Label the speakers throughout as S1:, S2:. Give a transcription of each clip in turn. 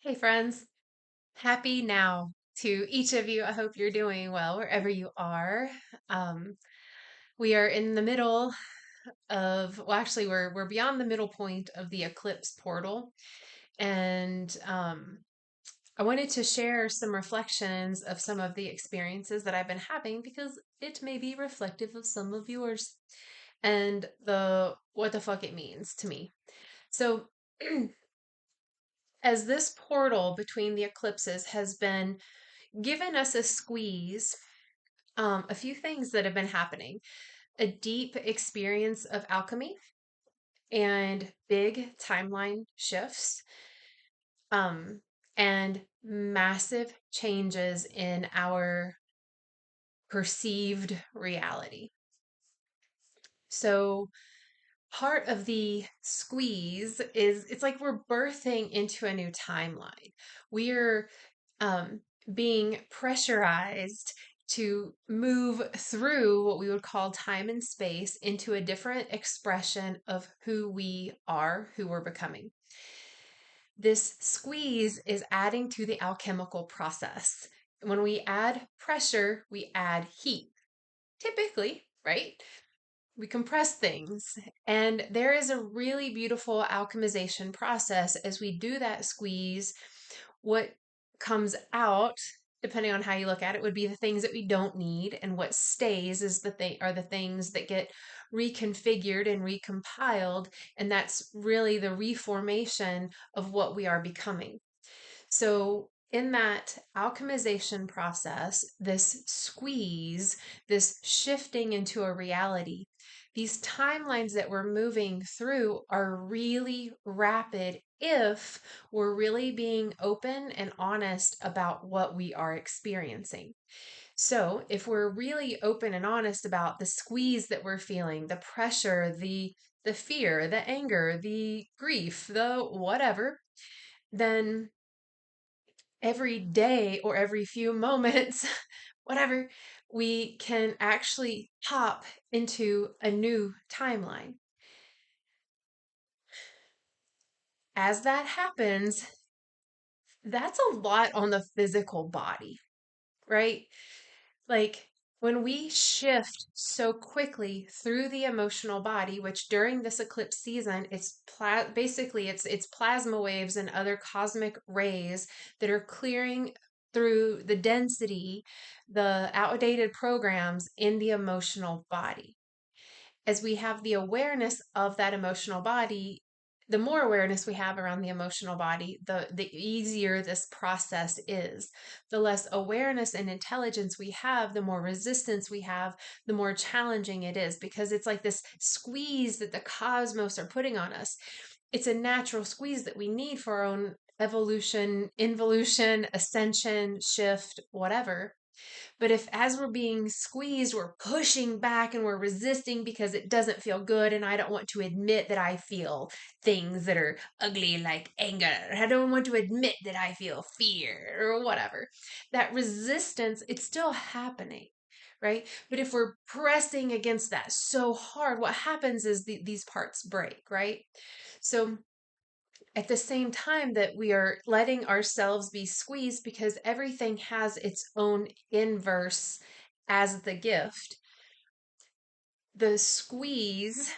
S1: Hey, friends. Happy now to each of you. I hope you're doing well wherever you are. Um, we are in the middle of, well, actually, we're beyond the middle point of the eclipse portal, and I wanted to share some reflections of some of the experiences that I've been having because it may be reflective of some of yours and the what the fuck it means to me. So, as this portal between the eclipses has been given us a squeeze, a few things that have been happening: a deep experience of alchemy and big timeline shifts, um, and massive changes in our perceived reality. So, part of the squeeze is it's like we're birthing into a new timeline. We're um, being pressurized to move through what we would call time and space into a different expression of who we are, who we're becoming. This squeeze is adding to the alchemical process. When we add pressure, we add heat, typically, right? We compress things. And there is a really beautiful alchemization process as we do that squeeze. What comes out, depending on how you look at it, would be the things that we don't need, and what stays is the things that get reconfigured and recompiled, and that's really the reformation of what we are becoming. So, in that alchemization process, this squeeze, this shifting into a reality, these timelines that we're moving through are really rapid if we're really being open and honest about what we are experiencing. So, if we're really open and honest about the squeeze that we're feeling, the pressure, the fear, the anger, the grief, the whatever, then every day or every few moments, whatever, we can actually hop into a new timeline. As that happens, that's a lot on the physical body, right? Like when we shift so quickly through the emotional body, which during this eclipse season, basically it's plasma waves and other cosmic rays that are clearing through the density, the outdated programs in the emotional body. As we have the awareness of that emotional body, the more awareness we have around the emotional body, the easier this process is. The less awareness and intelligence we have, the more resistance we have, the more challenging it is, because it's like this squeeze that the cosmos are putting on us. It's a natural squeeze that we need for our own evolution, involution, ascension, shift, whatever. But if, as we're being squeezed, we're pushing back and we're resisting because it doesn't feel good, and I don't want to admit that I feel things that are ugly like anger, I don't want to admit that I feel fear or whatever, that resistance, it's still happening. Right. But if we're pressing against that so hard, what happens is these parts break. Right. So at the same time that we are letting ourselves be squeezed, because everything has its own inverse as the gift, the squeeze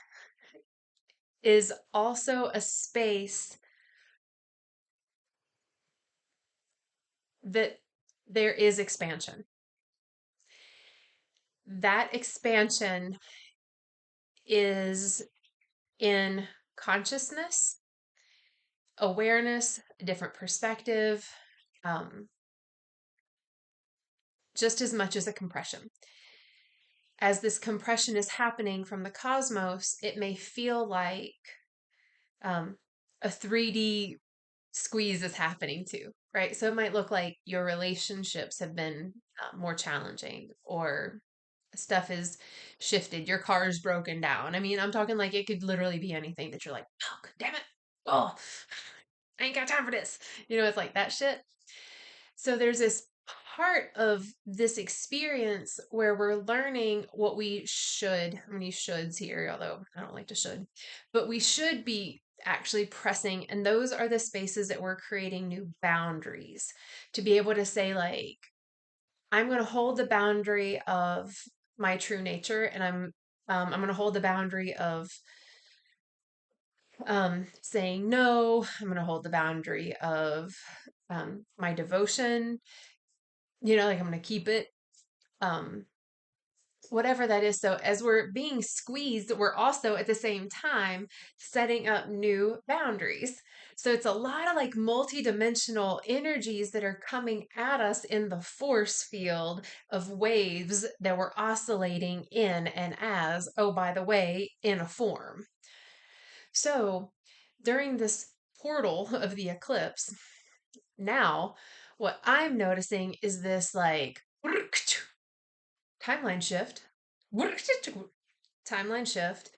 S1: is also a space that there is expansion. That expansion is in consciousness, awareness, a different perspective, um, just as much as a compression. As this compression is happening from the cosmos, it may feel like um, a 3D squeeze is happening too, right? So it might look like your relationships have been more challenging, or stuff is shifted, your car is broken down. I mean, I'm talking like it could literally be anything that you're like, oh, damn it. Oh, I ain't got time for this. It's like that shit. So there's this part of this experience where we're learning what we should, I'm going to use shoulds here, although I don't like to should, but we should be actually pressing. And those are the spaces that we're creating new boundaries to be able to say, like, I'm going to hold the boundary of my true nature, and I'm going to hold the boundary of saying no. I'm going to hold the boundary of my devotion. Like, I'm going to keep it. Um, Whatever that is. So as we're being squeezed, we're also at the same time setting up new boundaries. So it's a lot of like multi-dimensional energies that are coming at us in the force field of waves that we're oscillating in and as, oh, by the way, in a form. So during this portal of the eclipse, now what I'm noticing is this like timeline shift. Timeline shift.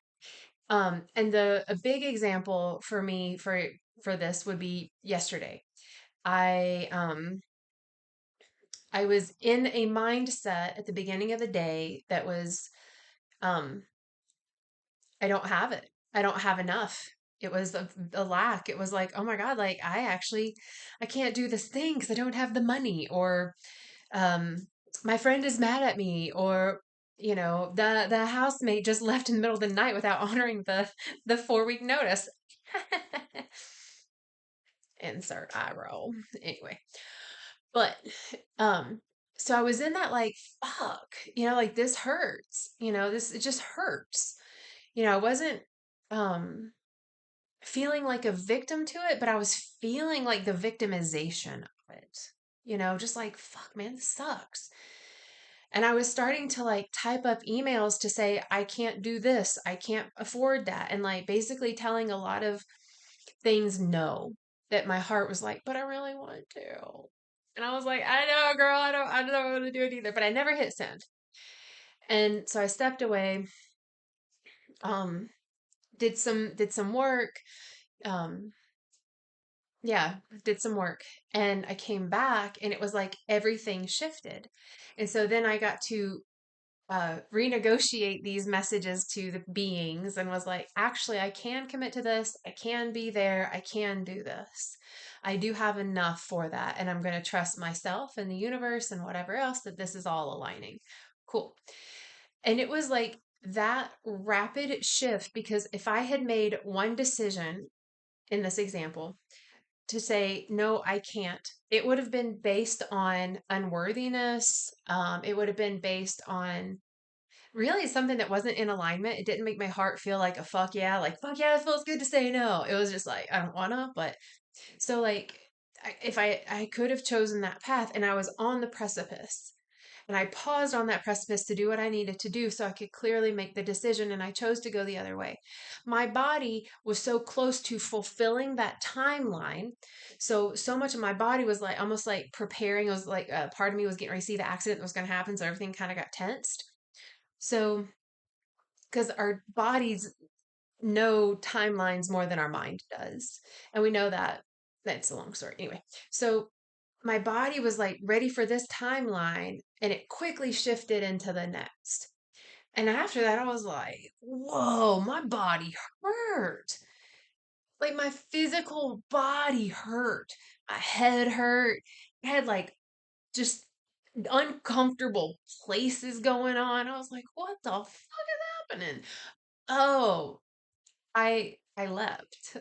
S1: And a big example for me for this would be yesterday. I I was in a mindset at the beginning of the day that was um I don't have it. I don't have enough. It was a lack. It was like, oh my God, like I can't do this thing because I don't have the money, or um, my friend is mad at me, or the housemate just left in the middle of the night without honoring the 4 week notice. Insert eye roll. Anyway, but um, so I was in that like, fuck, like this hurts. This it just hurts. I wasn't um feeling like a victim to it, but I was feeling like the victimization of it. Just like, fuck, man, this sucks. And I was starting to like type up emails to say, I can't do this, I can't afford that. And like basically telling a lot of things no, that my heart was like, but I really want to. And I was like, I know, girl, I don't want to do it either. But I never hit send. And so I stepped away, um, did some work, um, yeah, did some work. And I came back and it was like everything shifted. And so then I got to renegotiate these messages to the beings and was like, actually, I can commit to this. I can be there. I can do this. I do have enough for that. And I'm going to trust myself and the universe and whatever else that this is all aligning. Cool. And it was like that rapid shift, because if I had made one decision in this example to say, no, I can't, it would have been based on unworthiness. It would have been based on really something that wasn't in alignment. It didn't make my heart feel like a fuck yeah, like fuck yeah, it feels good to say no. It was just like, I don't wanna. But so like, if I could have chosen that path, and I was on the precipice, and I paused on that precipice to do what I needed to do so I could clearly make the decision, and I chose to go the other way. My body was so close to fulfilling that timeline. So much of my body was like almost like preparing. It was like part of me was getting ready to see the accident that was going to happen. So everything kind of got tensed. So, because our bodies know timelines more than our mind does. And we know that that's a long story. Anyway, so my body was like ready for this timeline and it quickly shifted into the next. And after that, I was like, whoa, my body hurt. Like my physical body hurt. My head hurt. I had like just uncomfortable places going on. I was like, what the fuck is happening? Oh, I leapt.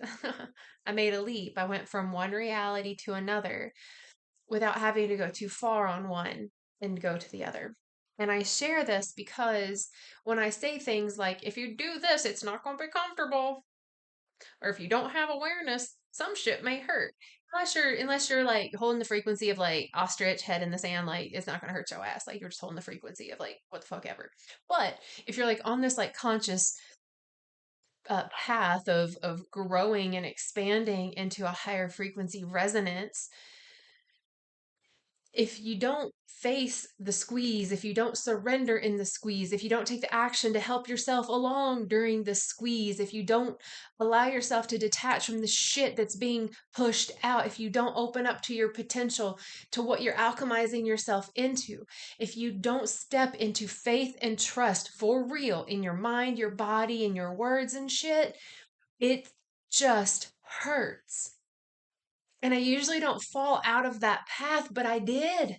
S1: I made a leap. I went from one reality to another without having to go too far on one and go to the other. And I share this because when I say things like, if you do this, it's not going to be comfortable, or if you don't have awareness, some shit may hurt. Unless you're like holding the frequency of like ostrich head in the sand, like it's not gonna hurt your ass. Like you're just holding the frequency of like what the fuck ever. But if you're like on this like conscious path of growing and expanding into a higher frequency resonance, if you don't face the squeeze, if you don't surrender in the squeeze, if you don't take the action to help yourself along during the squeeze, if you don't allow yourself to detach from the shit that's being pushed out, if you don't open up to your potential, to what you're alchemizing yourself into, if you don't step into faith and trust for real in your mind, your body, and your words and shit, it just hurts. And I usually don't fall out of that path, but I did.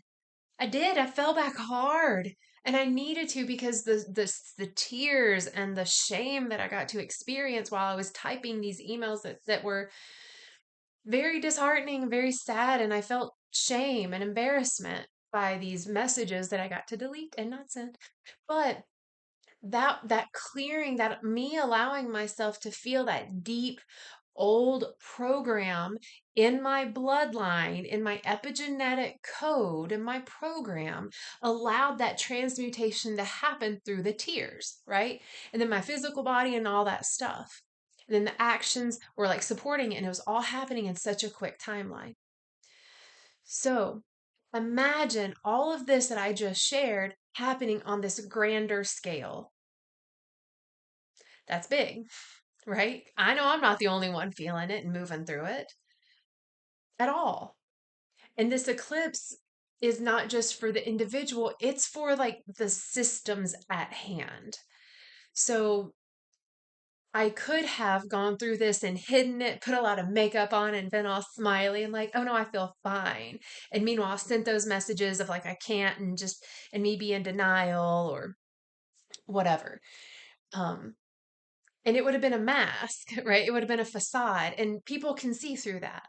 S1: I did. I fell back hard. And I needed to because the tears and the shame that I got to experience while I was typing these emails that were very disheartening, very sad, and I felt shame and embarrassment by these messages that I got to delete and not send. But that clearing, that me allowing myself to feel that deep old program in my bloodline, in my epigenetic code, in my program, allowed that transmutation to happen through the tears, right? And then my physical body and all that stuff. And then the actions were like supporting it, and it was all happening in such a quick timeline. So imagine all of this that I just shared happening on this grander scale. That's big, right? I know I'm not the only one feeling it and moving through it at all. And this eclipse is not just for the individual, it's for like the systems at hand. So I could have gone through this and hidden it, put a lot of makeup on, and been all smiley and like, oh no, I feel fine. And meanwhile, sent those messages of like, I can't, and me be in denial or whatever. Um, and it would have been a mask, right? It would have been a facade, and people can see through that.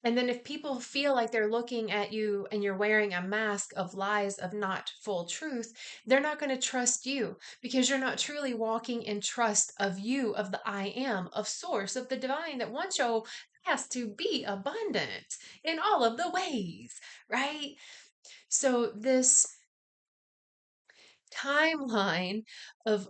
S1: And then if people feel like they're looking at you and you're wearing a mask of lies, of not full truth, they're not going to trust you because you're not truly walking in trust of you, of the I am, of source, of the divine that wants you has to be abundant in all of the ways, right? So this timeline of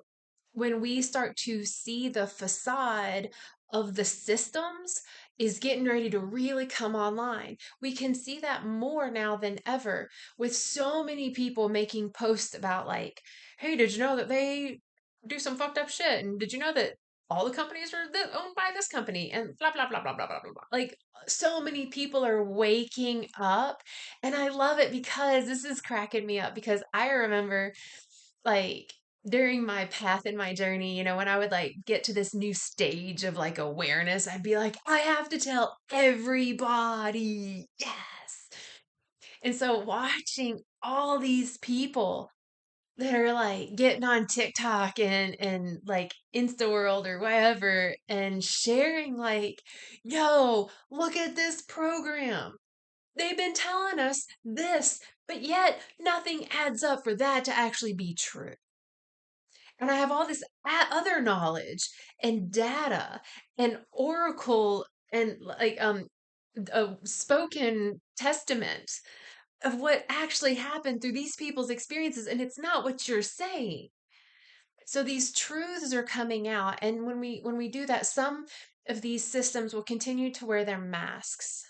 S1: when we start to see the facade of the systems is getting ready to really come online. We can see that more now than ever with so many people making posts about like, hey, did you know that they do some fucked up shit? And did you know that all the companies are owned by this company and blah blah blah blah blah blah blah blah. Like so many people are waking up and I love it because this is cracking me up because I remember like during my path in my journey, when I would like get to this new stage of like awareness, I'd be like, I have to tell everybody. Yes. And so watching all these people that are like getting on TikTok and like Insta World or whatever and sharing like, yo, look at this program. They've been telling us this, but yet nothing adds up for that to actually be true. And I have all this other knowledge and data and oracle and like a spoken testament of what actually happened through these people's experiences, and it's not what you're saying. So these truths are coming out, and when we do that, some of these systems will continue to wear their masks.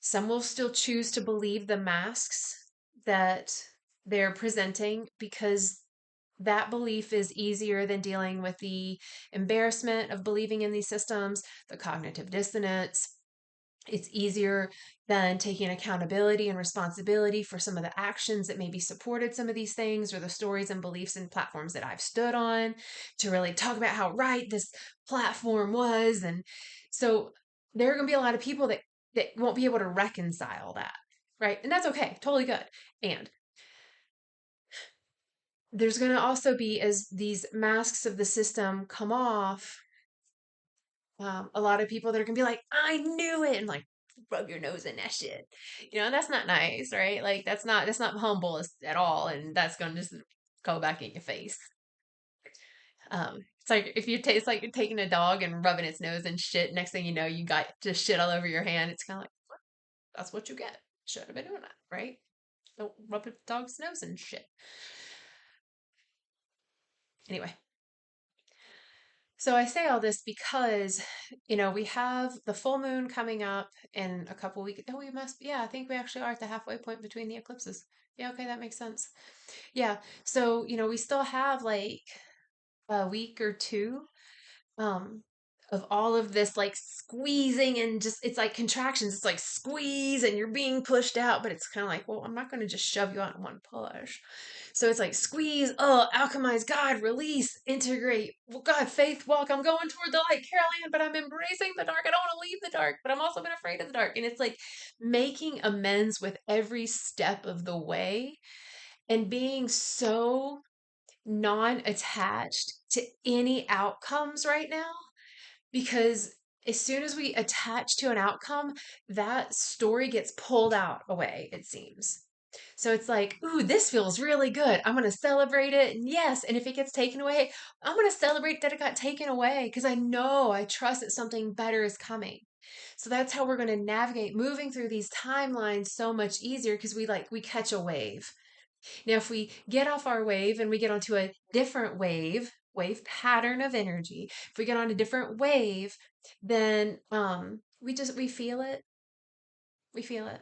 S1: Some will still choose to believe the masks that they're presenting because that belief is easier than dealing with the embarrassment of believing in these systems, the cognitive dissonance. It's easier than taking accountability and responsibility for some of the actions that maybe supported some of these things or the stories and beliefs and platforms that I've stood on to really talk about how right this platform was. And so there are going to be a lot of people that won't be able to reconcile that, right? And that's okay, totally good. And there's going to also be, as these masks of the system come off, a lot of people that are going to be like, I knew it, and like rub your nose in that shit. That's not nice, right? Like that's not humble at all, and that's going to just go back in your face. It's like if it's like you're taking a dog and rubbing its nose and shit. Next thing you know, you got just shit all over your hand. It's kind of like, well, that's what you get. Should have been doing that, right? Don't rub a dog's nose and shit. Anyway, so I say all this because, we have the full moon coming up in a couple weeks. Oh, yeah, I think we actually are at the halfway point between the eclipses. Yeah, okay, that makes sense. Yeah, so, we still have like a week or two um, of all of this like squeezing and just it's like contractions. It's like squeeze and you're being pushed out, but it's kind of like, well, I'm not going to just shove you out in one push. So it's like squeeze, oh, alchemize, God, release, integrate. Well, God, faith, walk. I'm going toward the light, Caroline, but I'm embracing the dark. I don't want to leave the dark, but I'm also been afraid of the dark. And it's like making amends with every step of the way and being so non-attached to any outcomes right now, because as soon as we attach to an outcome, that story gets pulled out away, it seems. So it's like, ooh, this feels really good. I'm going to celebrate it. And yes. And if it gets taken away, I'm going to celebrate that it got taken away because I trust that something better is coming. So that's how we're going to navigate moving through these timelines so much easier because we catch a wave. Now, if we get off our wave and we get onto a different wave pattern of energy, if we get on a different wave, then we feel it. We feel it.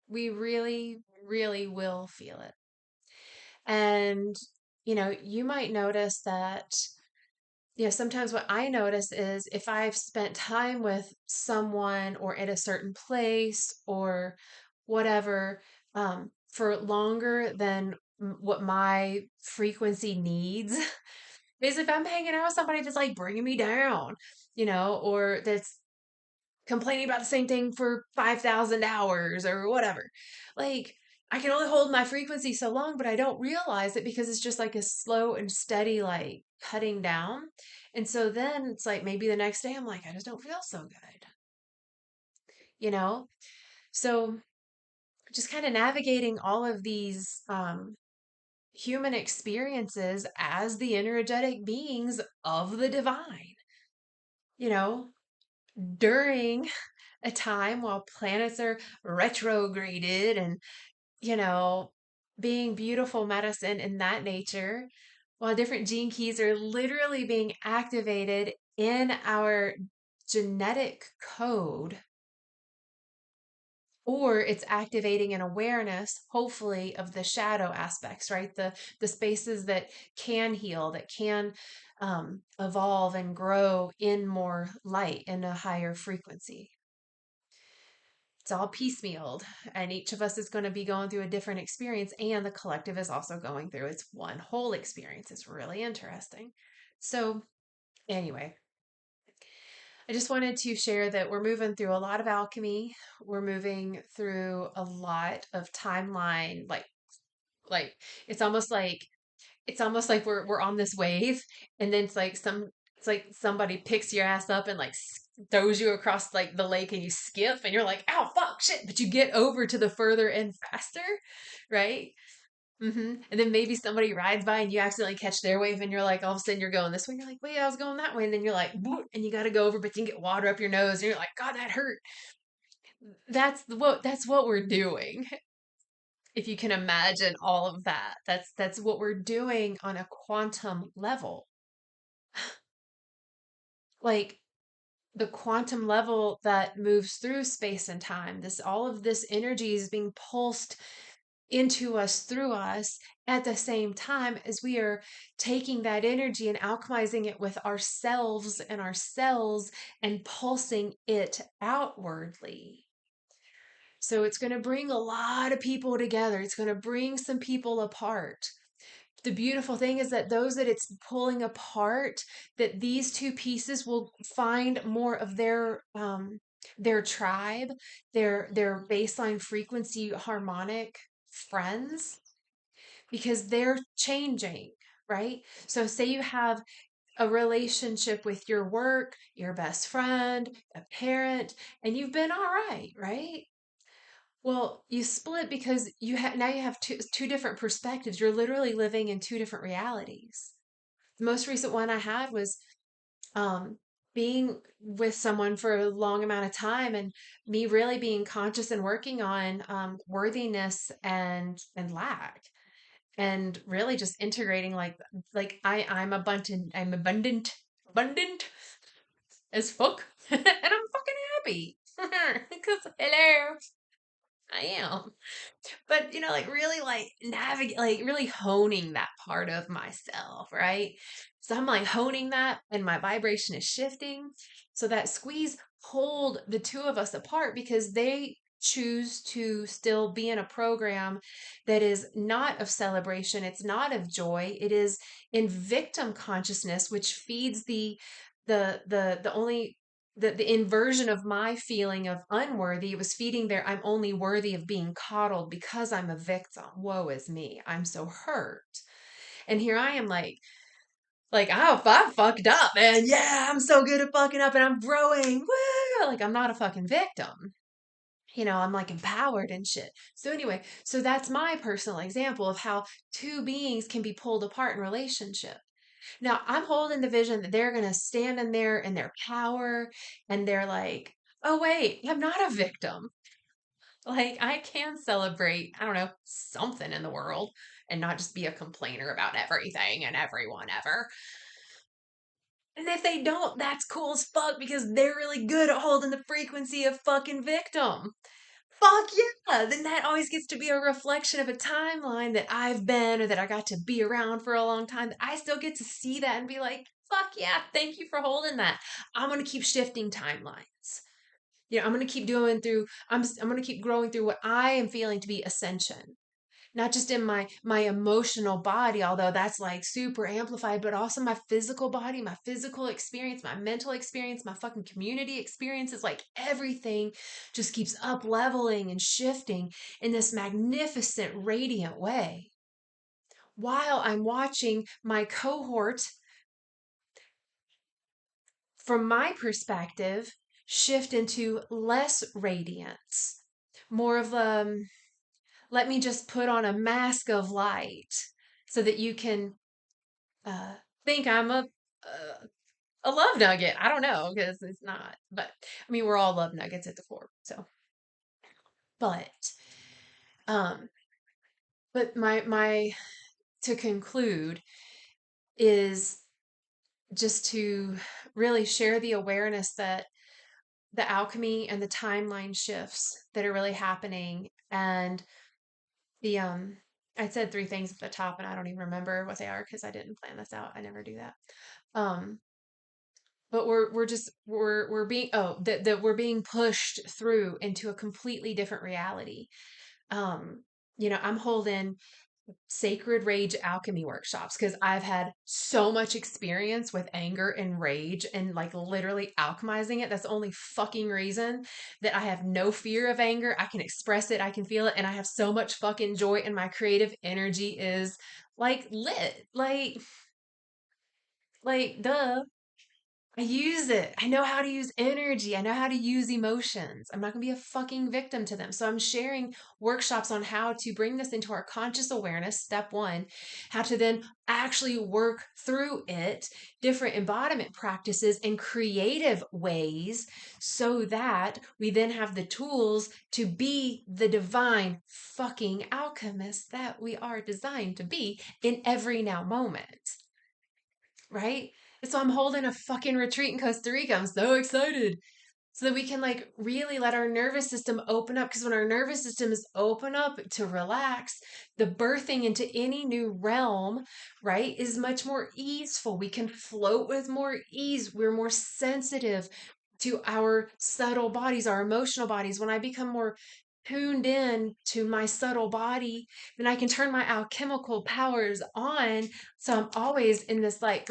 S1: We really, really will feel it. And you might notice that, sometimes what I notice is if I've spent time with someone or at a certain place or whatever, for longer than what my frequency needs, is if I'm hanging out with somebody that's like bringing me down, or that's complaining about the same thing for 5,000 hours or whatever. Like, I can only hold my frequency so long, but I don't realize it because it's just like a slow and steady, like cutting down. And so then it's like maybe the next day I'm like, I just don't feel so good, you know? So just kind of navigating all of these human experiences as the energetic beings of the divine, you know, during a time while planets are retrograded and, you know, being beautiful medicine in that nature, while different gene keys are literally being activated in our genetic code, or it's activating an awareness, hopefully, of the shadow aspects, right? The spaces that can heal, that can evolve and grow in more light in a higher frequency. It's all piecemealed, and each of us is going to be going through a different experience, and the collective is also going through its one whole experience. It's really interesting. So, anyway, I just wanted to share that we're moving through a lot of alchemy. We're moving through a lot of timeline, like it's almost like we're on this wave, and then it's like somebody picks your ass up and like throws you across like the lake and you skip and you're like, ow, fuck, shit, but you get over to the further end faster, right? And then maybe somebody rides by and you accidentally catch their wave and you're like, all of a sudden you're going this way and you're like, wait, I was going that way, and then you're like, "Bloop," and you got to go over, but you get water up your nose and you're like, God, that hurt. That's what we're doing. If you can imagine all of that, that's what we're doing on a quantum level. Like the quantum level that moves through space and time. This all of this energy is being pulsed into us through us at the same time as we are taking that energy and alchemizing it with ourselves and our cells and pulsing it outwardly. So it's going to bring a lot of people together. It's going to bring some people apart. The beautiful thing is that those that it's pulling apart, that these two pieces will find more of their tribe, their baseline frequency harmonic friends, because they're changing, right? So say you have a relationship with your work, your best friend, a parent, and you've been all right, right? Well, you split because now you have two different perspectives. You're literally living in two different realities. The most recent one I had was um, being with someone for a long amount of time and me really being conscious and working on worthiness and lack, and really just integrating I'm abundant as fuck, and I'm fucking happy because hello. I am. But like really like navigate, like really honing that part of myself, right? So I'm like honing that, and my vibration is shifting. So that squeeze hold the two of us apart because they choose to still be in a program that is not of celebration, it's not of joy, it is in victim consciousness, which feeds the only the inversion of my feeling of unworthy. It was feeding their I'm only worthy of being coddled because I'm a victim. Woe is me. I'm so hurt. And here I am like, oh, I fucked up, man. Yeah, I'm so good at fucking up and I'm growing. Woo! Like I'm not a fucking victim. I'm like empowered and shit. So anyway, so that's my personal example of how two beings can be pulled apart in relationship. Now, I'm holding the vision that they're going to stand in there in their power and they're like, oh, wait, I'm not a victim. Like, I can celebrate, I don't know, something in the world and not just be a complainer about everything and everyone ever. And if they don't, that's cool as fuck because they're really good at holding the frequency of fucking victim. Fuck yeah. Then that always gets to be a reflection of a timeline that I've been or that I got to be around for a long time. That I still get to see that and be like, fuck yeah, thank you for holding that. I'm going to keep shifting timelines. I'm going to keep doing through, I'm going to keep growing through what I am feeling to be ascension. Not just in my emotional body, although that's like super amplified, but also my physical body, my physical experience, my mental experience, my fucking community experiences, like everything just keeps up leveling and shifting in this magnificent, radiant way. While I'm watching my cohort, from my perspective, shift into less radiance, more of let me just put on a mask of light so that you can uh, think I'm a love nugget. I don't know because it's not, but I mean we're all love nuggets at the core. So, but um, but my to conclude is just to really share the awareness that the alchemy and the timeline shifts that are really happening, and the I said three things at the top and I don't even remember what they are because I didn't plan this out. I never do that. Um, but we're just we're being that we're being pushed through into a completely different reality. um I'm holding sacred rage alchemy workshops because I've had so much experience with anger and rage and like literally alchemizing it. That's the only fucking reason that I have no fear of anger. I can express it, I can feel it, and I have so much fucking joy, and my creative energy is like lit. Like duh. I use it. I know how to use energy. I know how to use emotions. I'm not going to be a fucking victim to them. So I'm sharing workshops on how to bring this into our conscious awareness, step one, how to then actually work through it, different embodiment practices and creative ways so that we then have the tools to be the divine fucking alchemists that we are designed to be in every now moment, right? So I'm holding a fucking retreat in Costa Rica. I'm so excited. So that we can like really let our nervous system open up. Because when our nervous system is open up to relax, the birthing into any new realm, right, is much more easeful. We can float with more ease. We're more sensitive to our subtle bodies, our emotional bodies. When I become more tuned in to my subtle body, then I can turn my alchemical powers on. So I'm always in this like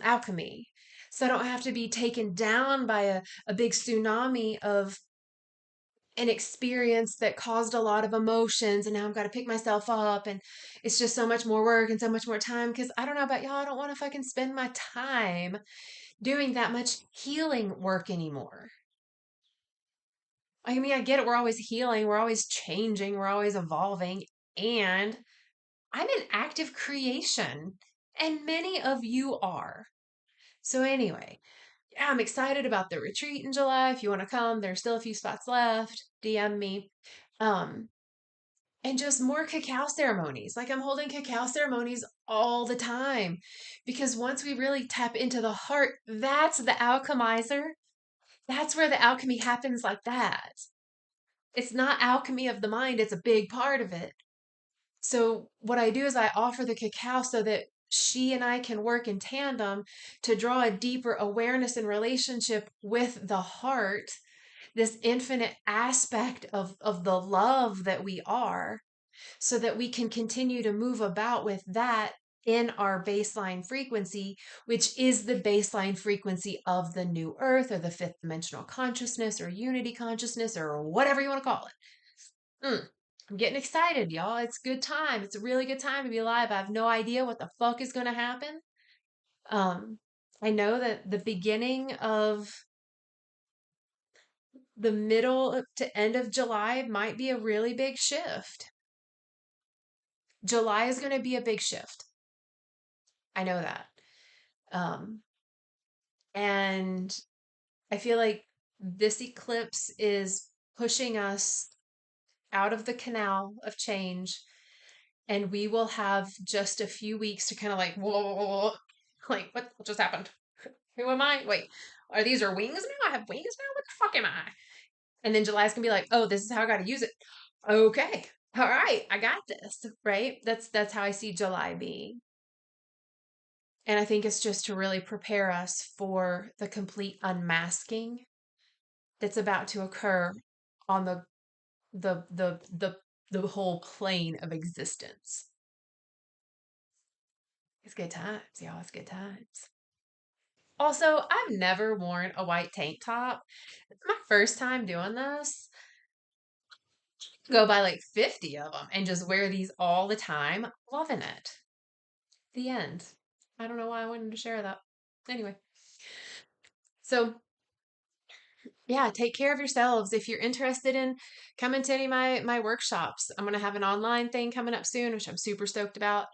S1: alchemy. So I don't have to be taken down by a big tsunami of an experience that caused a lot of emotions. And now I've got to pick myself up. And it's just so much more work and so much more time. Because I don't know about y'all, I don't want to fucking spend my time doing that much healing work anymore. I mean, I get it. We're always healing, we're always changing, we're always evolving. And I'm in active creation. And many of you are. So, anyway, yeah, I'm excited about the retreat in July. If you want to come, there's still a few spots left. DM me. Um, and just more cacao ceremonies. Like I'm holding cacao ceremonies all the time because once we really tap into the heart, that's the alchemizer. That's where the alchemy happens like that. It's not alchemy of the mind, it's a big part of it. So what I do is I offer the cacao so that she and I can work in tandem to draw a deeper awareness and relationship with the heart, this infinite aspect of the love that we are, so that we can continue to move about with that in our baseline frequency, which is the baseline frequency of the new earth or the fifth dimensional consciousness or unity consciousness or whatever you want to call it. I'm getting excited, y'all. It's a good time. It's a really good time to be alive. I have no idea what the fuck is going to happen. Um, I know that the beginning of the middle to end of July might be a really big shift. July is going to be a big shift. I know that. Um, and I feel like this eclipse is pushing us out of the canal of change, and we will have just a few weeks to kind of like, whoa, like, what just happened? Who am I? Wait, are these are wings now? I have wings now? What the fuck am I? And then July's gonna be like, oh, this is how I gotta use it. Okay. All right, I got this, right? That's how I see July being. And I think it's just to really prepare us for the complete unmasking that's about to occur on the the the the whole plane of existence. It's good times, y'all. It's good times. Also, I've never worn a white tank top. It's my first time doing this. Go buy like 50 of them and just wear these all the time. Loving it. The end. I don't know why I wanted to share that. Anyway, so yeah, take care of yourselves. If you're interested in coming to any of my workshops, I'm going to have an online thing coming up soon, which I'm super stoked about.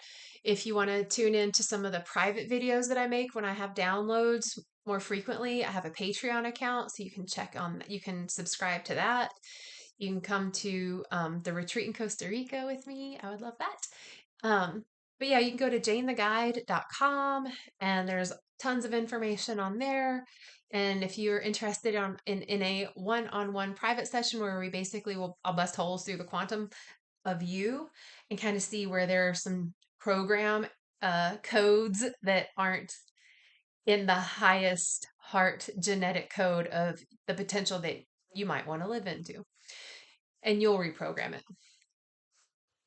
S1: If you want to tune in to some of the private videos that I make when I have downloads more frequently, I have a Patreon account, so you can check on, you can subscribe to that. You can come to the retreat in Costa Rica with me. I would love that. But yeah, you can go to janetheguide.com and there's tons of information on there. And if you're interested in a one-on-one private session where we basically will I'll bust holes through the quantum of you and kind of see where there are some program codes that aren't in the highest heart genetic code of the potential that you might want to live into. And you'll reprogram it.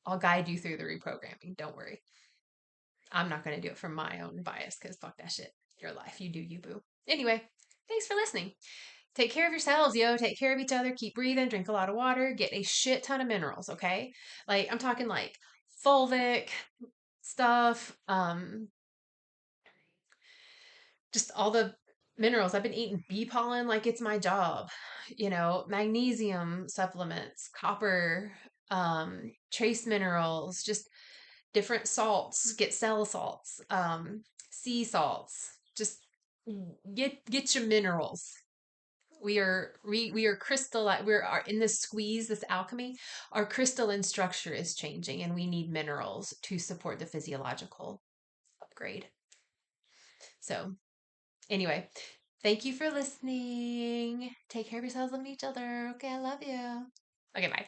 S1: I'll guide you through the reprogramming. Don't worry. I'm not going to do it from my own bias because fuck that shit. Your life. You do you, boo. Anyway, thanks for listening. Take care of yourselves, yo. Take care of each other. Keep breathing. Drink a lot of water. Get a shit ton of minerals, okay? Like, I'm talking like fulvic stuff, just all the minerals. I've been eating bee pollen like it's my job. Magnesium supplements, copper, trace minerals, just different salts, get cell salts, sea salts. Just get your minerals. We are crystal. We are in this squeeze, this alchemy. Our crystalline structure is changing, and we need minerals to support the physiological upgrade. So, anyway, thank you for listening. Take care of yourselves and each other. Okay, I love you. Okay, bye.